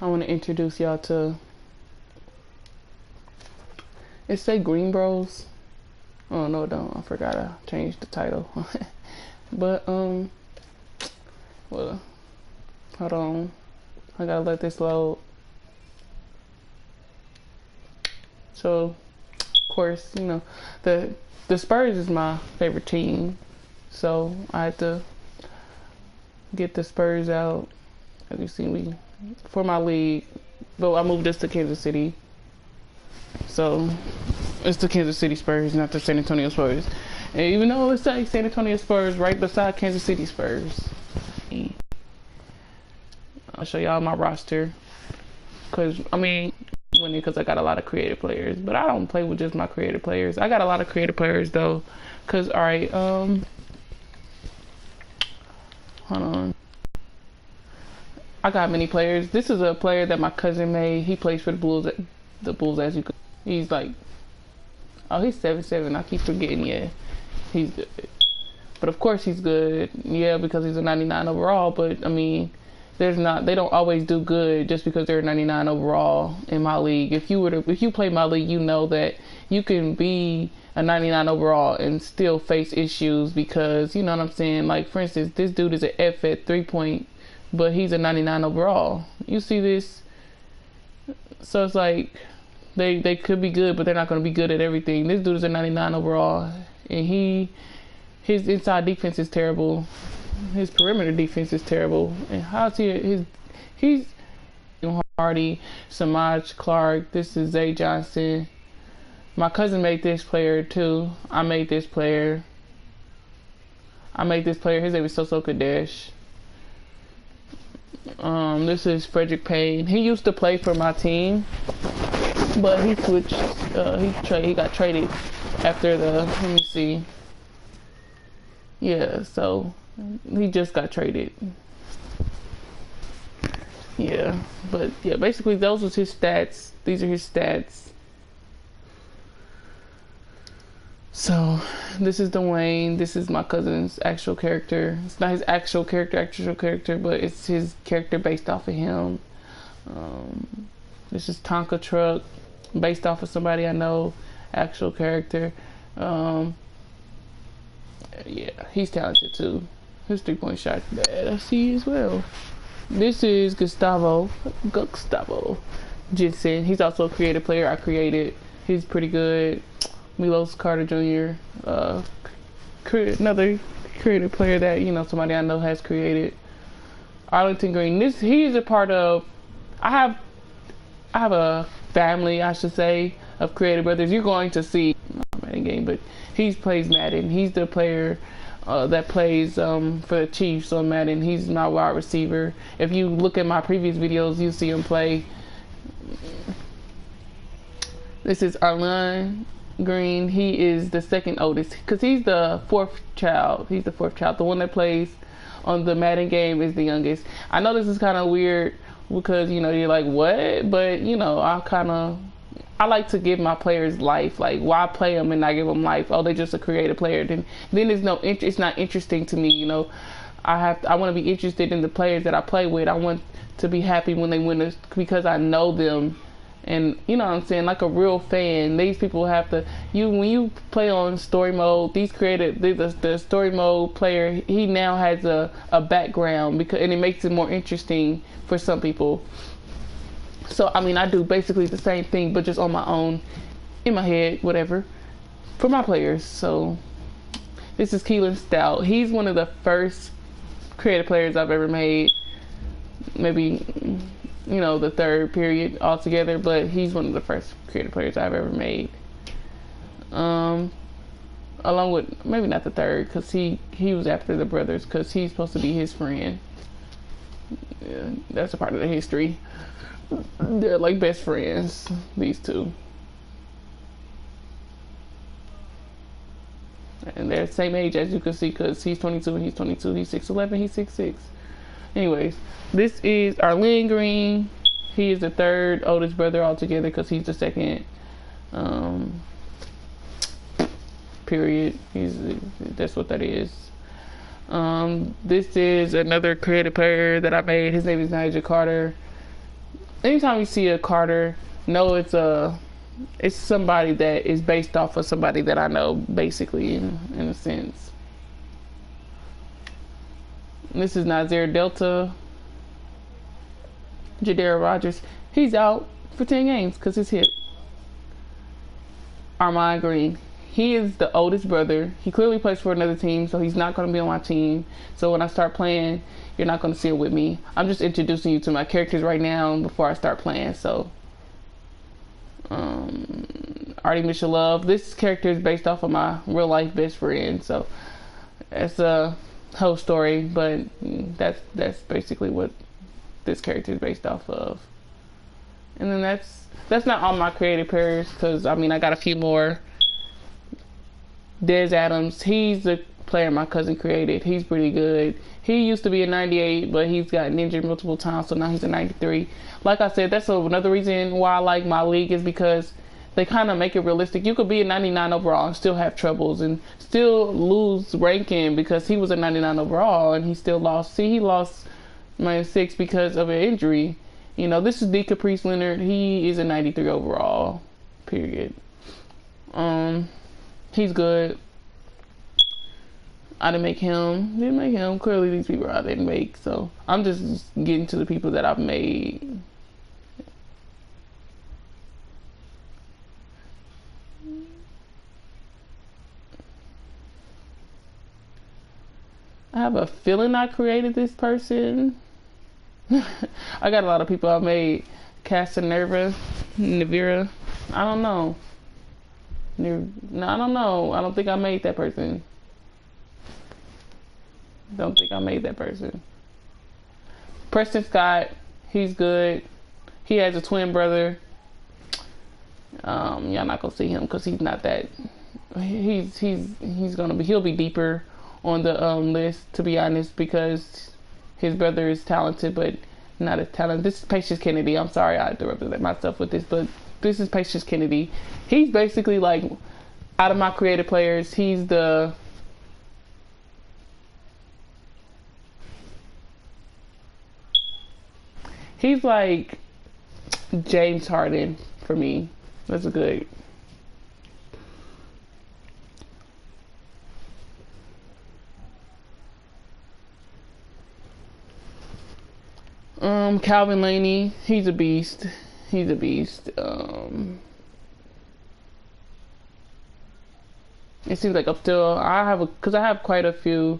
I want to introduce y'all to. It say Green Bros. Oh no, it don't. I forgot I changed the title. But well, hold on. I gotta let this load. So, of course, you know, the Spurs is my favorite team. So I had to get the Spurs out. As you see me for my league. But I moved this to Kansas City. So it's the Kansas City Spurs, not the San Antonio Spurs. And even though it's like San Antonio Spurs right beside Kansas City Spurs. I'll show y'all my roster. Cause I mean, winning because I got a lot of creative players. But I don't play with just my creative players. I got a lot of creative players though. Cause alright, hold on. I got many players. This is a player that my cousin made. He plays for the Bulls. The Bulls, as you can. He's like, oh, he's 7'7". I keep forgetting. Yeah, he's good. But of course he's good. Yeah, because he's a 99 overall. But I mean, they don't always do good just because they're 99 overall in my league. If you play my league, you know that you can be a 99 overall and still face issues because you know what I'm saying. Like for instance, this dude is an F at 3-point. But he's a 99 overall. You see this? So it's like they could be good, but they're not going to be good at everything. This dude is a 99 overall, and his inside defense is terrible. His perimeter defense is terrible. And how's he's Hardy, Samaj Clark. This is Zay Johnson. My cousin made this player too. I made this player. His name is Soso Kadesh. This is Frederick Payne. He used to play for my team, but he switched. He got traded after let me see. Yeah, so he just got traded. Yeah, but yeah, basically those was his stats. These are his stats. So this is Dwayne. This is my cousin's actual character. It's not his actual character, but it's his character based off of him. This is Tonka Truck, based off of somebody I know, actual character. Yeah, he's talented too. His 3-point shot bad. I see as well. This is Gustavo Jensen. He's also a creative player I created. He's pretty good. Milos Carter Jr., another creative player that, you know, somebody I know has created. Arlington Green, he is a part of, I have a family, I should say, of creative brothers. You're going to see Madden game, but he plays Madden. He's the player that plays for the Chiefs on Madden. He's my wide receiver. If you look at my previous videos, you see him play. This is Arlington Green. He is the second oldest because he's the fourth child. The one that plays on the Madden game is the youngest. I know this is kind of weird because, you know, you're like, what? But, you know, I like to give my players life. Like, why play them and not give them life? Oh, they're just a creative player. Then there's no interest. It's not interesting to me, you know. I want to be interested in the players that I play with. I want to be happy when they win because I know them. And you know what I'm saying, like a real fan, these people have to, when you play on story mode, the story mode player, he now has a background and it makes it more interesting for some people. So, I mean, I do basically the same thing, but just on my own, in my head, whatever, for my players. So, this is Keelan Stout. He's one of the first creative players I've ever made. Maybe, you know, the third period altogether, but he's one of the first creative players I've ever made. Along with, maybe not the third, because he was after the brothers, because he's supposed to be his friend. Yeah, that's a part of the history. They're like best friends, these two. And they're the same age, as you can see, because he's 22 and he's 22. He's 6'11", he's 6'6". Anyways, this is Arlington Green. He is the third oldest brother altogether because he's the second. Period. That's what that is. This is another creative player that I made. His name is Nigel Carter. anytime you see a Carter, know it's somebody that is based off of somebody that I know, basically, in a sense. This is Nazir Delta. Jadarius Rogers. He's out for 10 games because his hip. Armand Green. He is the oldest brother. He clearly plays for another team, so he's not going to be on my team. So when I start playing, you're not going to see it with me. I'm just introducing you to my characters right now before I start playing. So, Artie Mitchell Love. This character is based off of my real life best friend. So it's a whole story, but that's basically what this character is based off of. And then that's not all my creative pairs, because I mean I got a few more. Des Adams, he's the player my cousin created. He's pretty good. He used to be a 98, but he's gotten injured multiple times, so now he's a 93. Like I said, that's another reason why I like my league, is because they kind of make it realistic. You could be a 99 overall and still have troubles and still lose ranking, because he was a 99 overall and he still lost. See, he lost -6 because of an injury. You know, this is D. Caprice Leonard. He is a 93 overall, period. He's good. I didn't make him. Clearly these people I didn't make. So I'm just getting to the people that I've made. I have a feeling I created this person. I got a lot of people I made. Casanova, Navira. I don't know. No, I don't know. I don't think I made that person. Don't think I made that person. Preston Scott, he's good. He has a twin brother. Y'all not gonna see him because he's not that. He'll be deeper on the list, to be honest, because his brother is talented, but not as talented. This is Patience Kennedy. I'm sorry I interrupted myself with this, but this is Patience Kennedy. He's basically like, out of my creative players, he's like James Harden for me. That's a good. Calvin Laney, he's a beast. He's a beast. It seems like up till because I have quite a few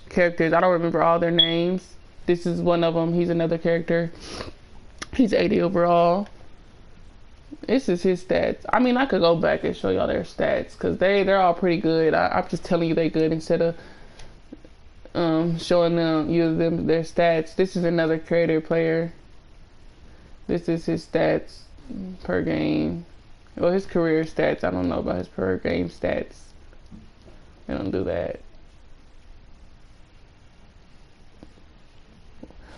characters. I don't remember all their names. This is one of them. He's another character. He's 80 overall. This is his stats. I mean, I could go back and show y'all their stats, because they're all pretty good. I'm just telling you they good instead of showing them their stats. This is another creator player. This is his stats per game. Well, his career stats. I don't know about his per game stats. They don't do that.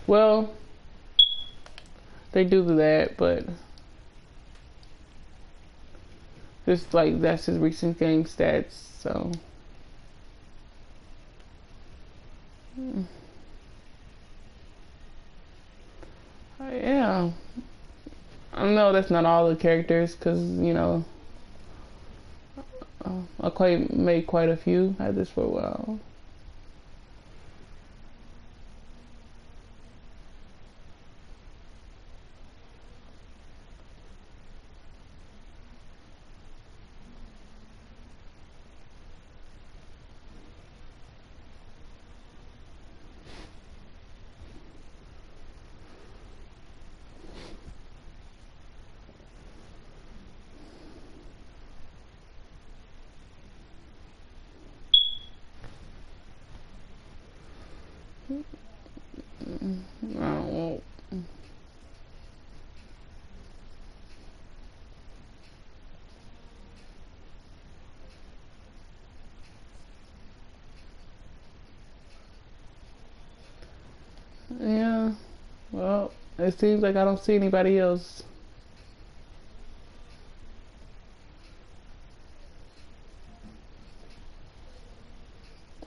Well, they do that, but just like that's his recent game stats. So yeah, I know that's not all the characters, because you know I made quite a few. I had this for a while. Oh, yeah. Well, it seems like I don't see anybody else.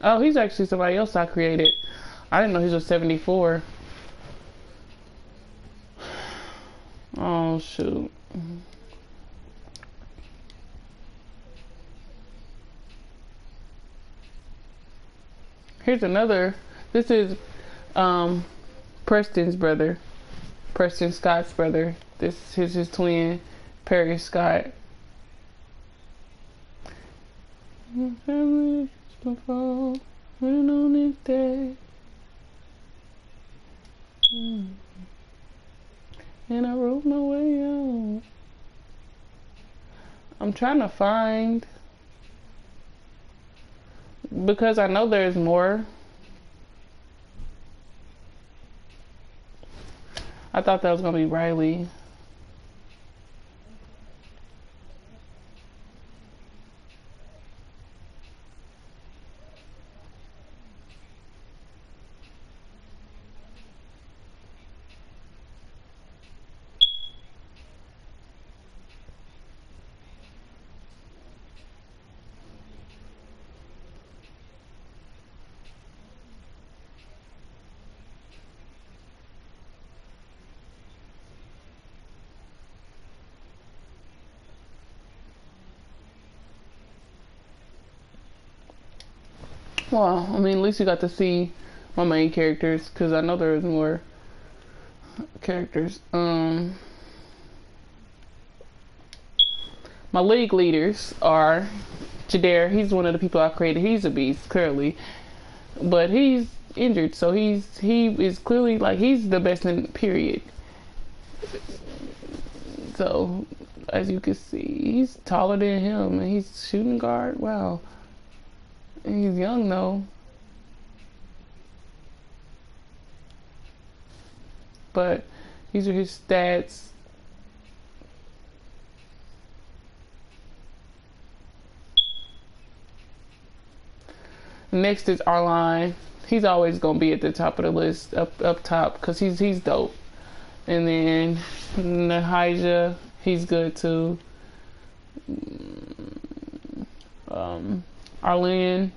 Oh, he's actually somebody else I created. I didn't know he was 74. Oh, shoot. Here's another. This is Preston's brother. Preston Scott's brother. This is his twin, Perry Scott. My family just fall when on this day. And I wrote my way out. I'm trying to find, because I know there's more. I thought that was gonna be Riley. Well, I mean, at least you got to see my main characters, because I know there was more characters. My league leaders are Jadair. He's one of the people I created. He's a beast, clearly, but he's injured, so he is clearly, like, he's the best in period. So as you can see, he's taller than him, and he's shooting guard. Wow. He's young though. But these are his stats. Next is Arline. He's always gonna be at the top of the list, up top, because he's dope. And then Nahija, he's good too. Arlene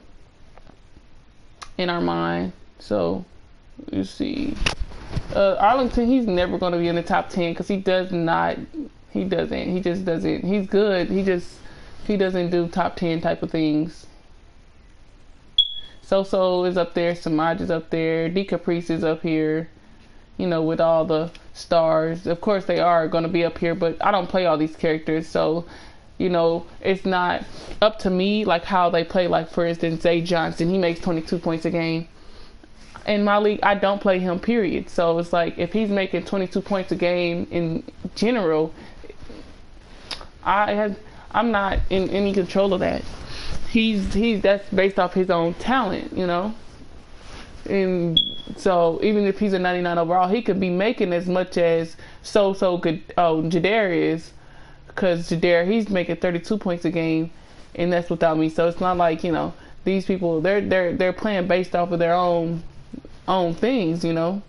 in our mind. So you see, Arlington, he's never going to be in the top 10 because he just doesn't. He's good. He doesn't do top 10 type of things. So is up there. Samaj is up there. D Caprice is up here. You know, with all the stars. Of course they are going to be up here, but I don't play all these characters, so you know, it's not up to me like how they play. Like, for instance, Zay Johnson, he makes 22 points a game. In my league, I don't play him, period. So it's like, if he's making 22 points a game in general, I'm not in any control of that. That's based off his own talent, you know. And so even if he's a 99 overall, he could be making as much as so good. Jadair is. Because Jadair, he's making 32 points a game, and that's without me. So it's not like, you know, these people, they're playing based off of their own things, you know.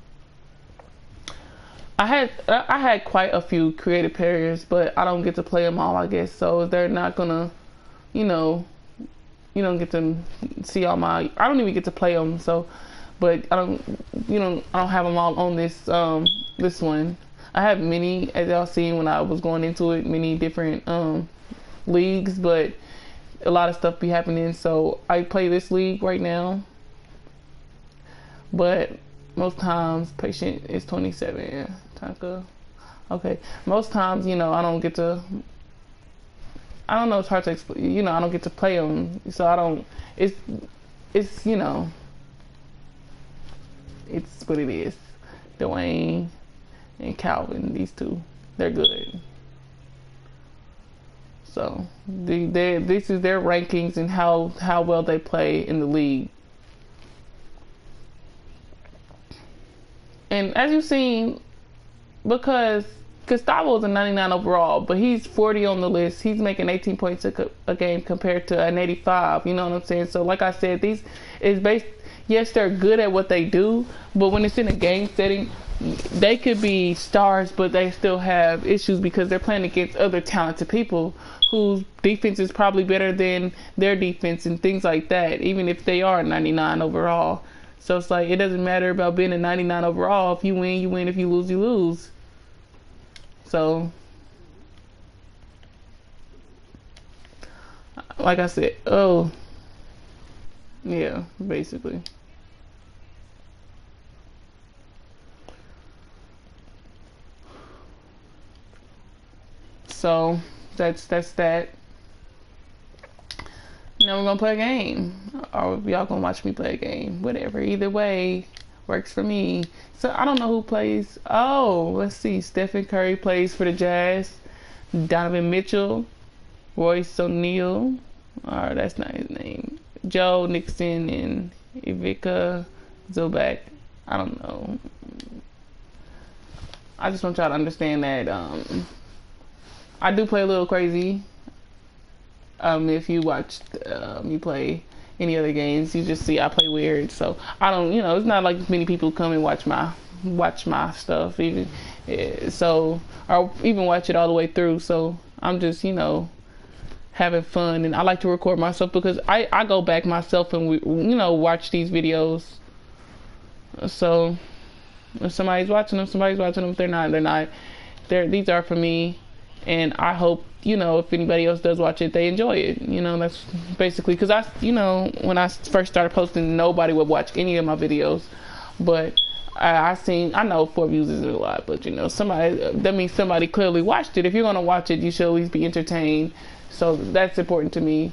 I had quite a few creative players, but I don't get to play them all, I guess. So they're not gonna, you know, you don't get to see all my. I don't even get to play them. So, but I don't have them all on this this one. I have many, as y'all seen when I was going into it, many different leagues, but a lot of stuff be happening. So I play this league right now, but most times patient is 27. Taka. Okay. Most times, you know, I don't get to. I don't know. It's hard to explain. You know, I don't get to play them, so I don't. It's you know. It's what it is. Dwayne and Calvin, these two, they're good. So this is their rankings and how well they play in the league. And as you've seen, because Gustavo is a 99 overall, but he's 40 on the list. He's making 18 points a game compared to an 85. You know what I'm saying? So like I said, these is based. Yes, they're good at what they do, but when it's in a game setting, they could be stars, but they still have issues because they're playing against other talented people whose defense is probably better than their defense and things like that, even if they are 99 overall. So it's like it doesn't matter about being a 99 overall. If you win, you win. If you lose, you lose. So, like I said, oh, yeah, basically. So that's that. Now we're gonna play a game, or y'all gonna watch me play a game. Whatever. Either way works for me. So I don't know who plays. Oh, let's see. Stephen Curry plays for the Jazz. Donovan Mitchell, Royce O'Neal. Oh, that's not his name. Joe Nixon and Ivica Zubac. I don't know. I just want y'all to understand that I do play a little crazy. If you watch me play any other games, you just see I play weird. So I don't, it's not like many people come and watch my stuff even. So or even watch it all the way through. So I'm just having fun, and I like to record myself because I go back myself and watch these videos. So if somebody's watching them, somebody's watching them. If they're not, they're not. These are for me, and I hope if anybody else does watch it, they enjoy it. That's basically because when I first started posting, nobody would watch any of my videos, but I know 4 views isn't a lot, but that means somebody clearly watched it. If you're gonna watch it, you should always be entertained. So that's important to me,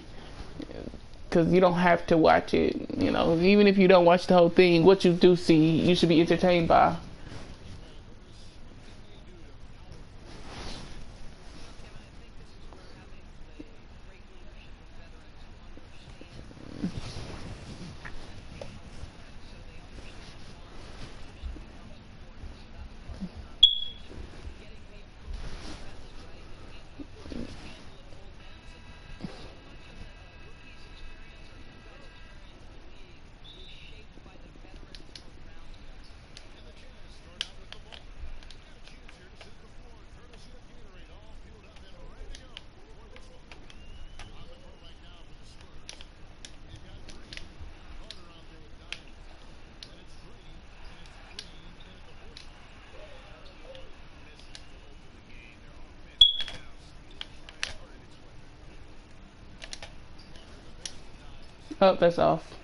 because you don't have to watch it. Even if you don't watch the whole thing, what you do see, you should be entertained by. Oh, that's off.